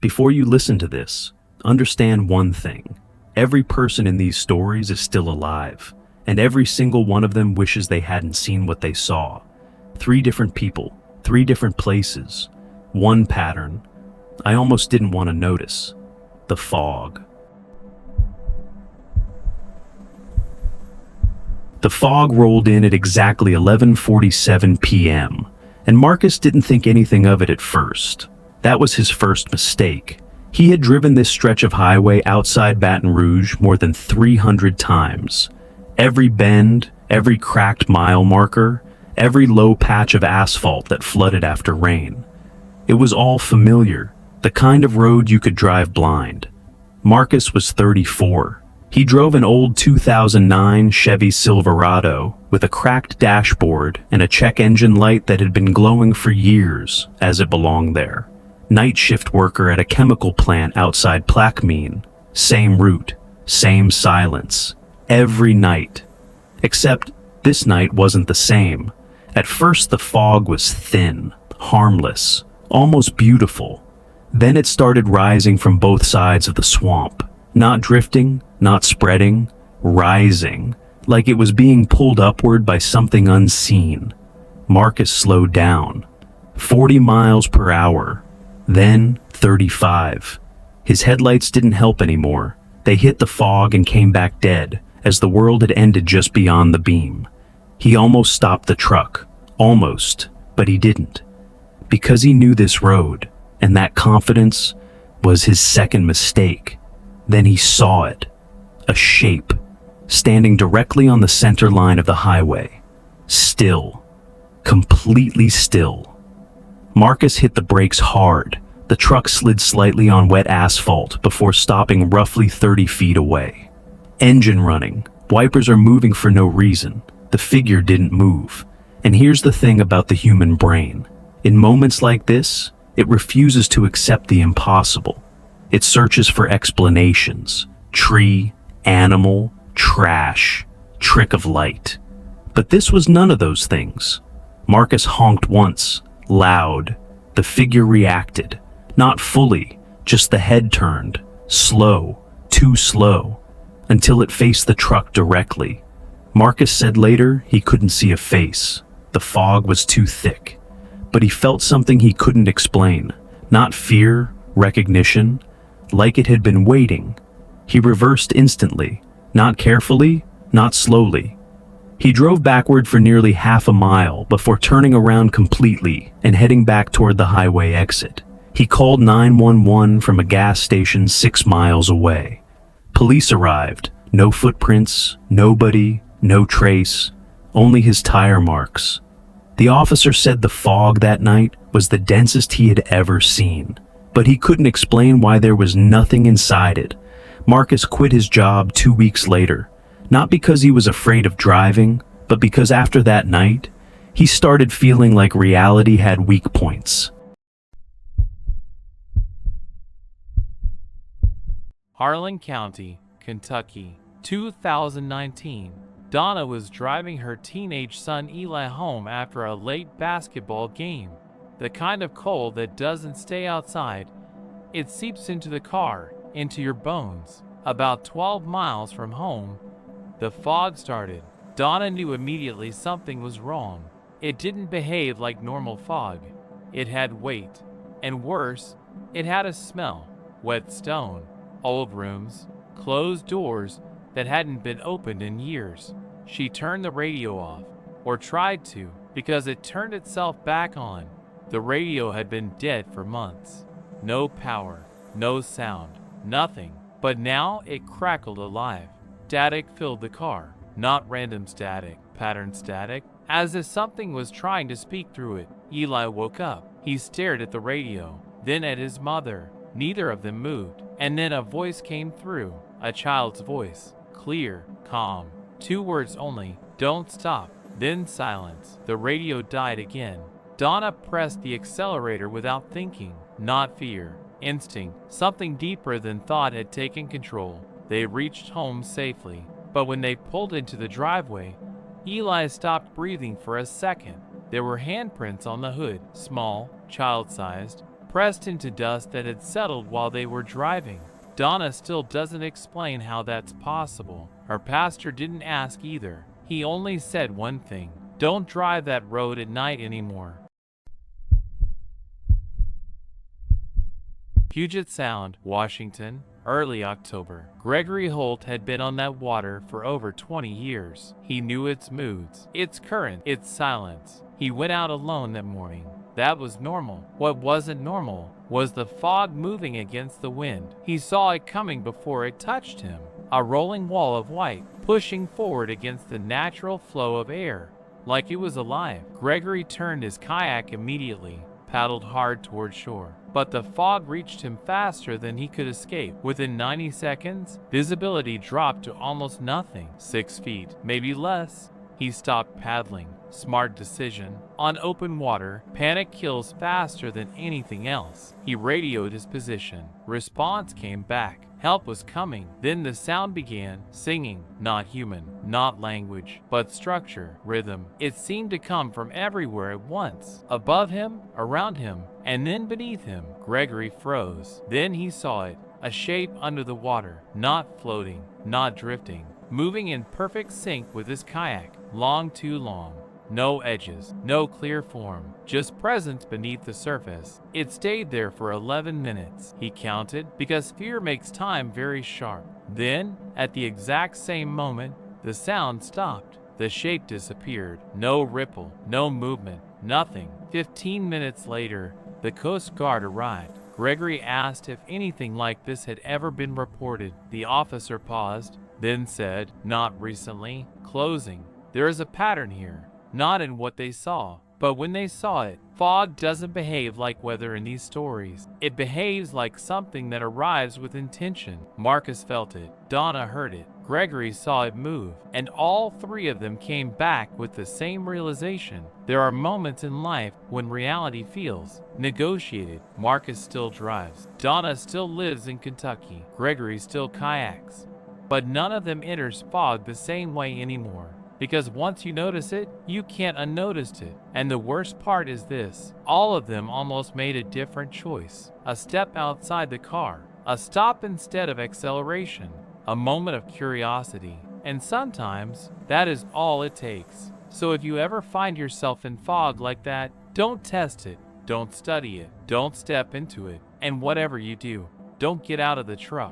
Before you listen to this, understand one thing. Every person in these stories is still alive, and every single one of them wishes they hadn't seen what they saw. 3 different people, 3 different places, one pattern. I almost didn't want to notice. The fog. The fog rolled in at exactly 11:47 p.m., and Marcus didn't think anything of it at first. That was his first mistake. He had driven this stretch of highway outside Baton Rouge more than 300 times. Every bend, every cracked mile marker, every low patch of asphalt that flooded after rain. It was all familiar, the kind of road you could drive blind. Marcus was 34. He drove an old 2009 Chevy Silverado with a cracked dashboard and a check engine light that had been glowing for years, as it belonged there. Night shift worker at a chemical plant outside Plaquemine. Same route, same silence, every night. Except this night wasn't the same. At first the fog was thin, harmless, almost beautiful. Then it started rising from both sides of the swamp. Not drifting, not spreading, rising, like it was being pulled upward by something unseen. Marcus slowed down. 40 miles per hour, then 35. His headlights didn't help anymore. They hit the fog and came back dead, as the world had ended just beyond the beam. He almost stopped the truck. Almost, but he didn't. Because he knew this road, and that confidence was his second mistake. Then he saw it. A shape, standing directly on the center line of the highway. Still. Completely still. Marcus hit the brakes hard. The truck slid slightly on wet asphalt before stopping roughly 30 feet away. Engine running. Wipers are moving for no reason. The figure didn't move. And here's the thing about the human brain. In moments like this, it refuses to accept the impossible. It searches for explanations. Tree, animal, trash, trick of light. But this was none of those things. Marcus honked once, loud. The figure reacted. Not fully, just the head turned. Slow, too slow, until it faced the truck directly. Marcus said later he couldn't see a face. The fog was too thick. But he felt something he couldn't explain. Not fear, recognition, like it had been waiting. He reversed instantly, not carefully, not slowly. He drove backward for nearly half a mile before turning around completely and heading back toward the highway exit. He called 911 from a gas station 6 miles away. Police arrived. No footprints, nobody, no trace, only his tire marks. The officer said the fog that night was the densest he had ever seen, but he couldn't explain why there was nothing inside it. Marcus quit his job 2 weeks later, not because he was afraid of driving, but because after that night, he started feeling like reality had weak points. Harlan County, Kentucky, 2019. Donna was driving her teenage son Eli home after a late basketball game. The kind of cold that doesn't stay outside. It seeps into the car, into your bones. About 12 miles from home, the fog started. Donna knew immediately something was wrong. It didn't behave like normal fog. It had weight. And worse, it had a smell. Wet stone, old rooms, closed doors that hadn't been opened in years. She turned the radio off, or tried to, because it turned itself back on. The radio had been dead for months. No power, no sound, nothing. But now it crackled alive. Static filled the car. Not random static, pattern static, as if something was trying to speak through it. Eli woke up. He stared at the radio, then at his mother. Neither of them moved. And then a voice came through. A child's voice. Clear, calm. 2 words only. Don't stop. Then silence. The radio died again. Donna pressed the accelerator without thinking. Not fear. Instinct. Something deeper than thought had taken control. They reached home safely. But when they pulled into the driveway, Eli stopped breathing for a second. There were handprints on the hood. Small, child-sized, pressed into dust that had settled while they were driving. Donna still doesn't explain how that's possible. Her pastor didn't ask either. He only said one thing: don't drive that road at night anymore. Puget Sound, Washington, early October. Gregory Holt had been on that water for over 20 years. He knew its moods, its current, its silence. He went out alone that morning. That was normal. What wasn't normal was the fog moving against the wind. He saw it coming before it touched him. A rolling wall of white, pushing forward against the natural flow of air, like it was alive. Gregory turned his kayak immediately, paddled hard toward shore. But the fog reached him faster than he could escape. Within 90 seconds, visibility dropped to almost nothing. 6 feet, maybe less. He stopped paddling. Smart decision. On open water, panic kills faster than anything else. He radioed his position. Response came back. Help was coming. Then the sound began, singing, not human, not language, but structure, rhythm. It seemed to come from everywhere at once. Above him, around him, and then beneath him. Gregory froze. Then he saw it, a shape under the water, not floating, not drifting, moving in perfect sync with his kayak, long, too long. No edges, no clear form, just presence beneath the surface. It stayed there for 11 minutes, he counted, because fear makes time very sharp. Then, at the exact same moment, the sound stopped. The shape disappeared. No ripple, no movement, nothing. 15 minutes later, the Coast Guard arrived. Gregory asked if anything like this had ever been reported. The officer paused, then said, not recently. Closing. There is a pattern here. Not in what they saw, but when they saw it. Fog doesn't behave like weather in these stories. It behaves like something that arrives with intention. Marcus felt it. Donna heard it. Gregory saw it move. And all three of them came back with the same realization. There are moments in life when reality feels negotiated. Marcus still drives. Donna still lives in Kentucky. Gregory still kayaks. But none of them enters fog the same way anymore. Because once you notice it, you can't unnotice it. And the worst part is this: all of them almost made a different choice. A step outside the car, a stop instead of acceleration, a moment of curiosity. And sometimes, that is all it takes. So if you ever find yourself in fog like that, don't test it, don't study it, don't step into it, and whatever you do, don't get out of the truck.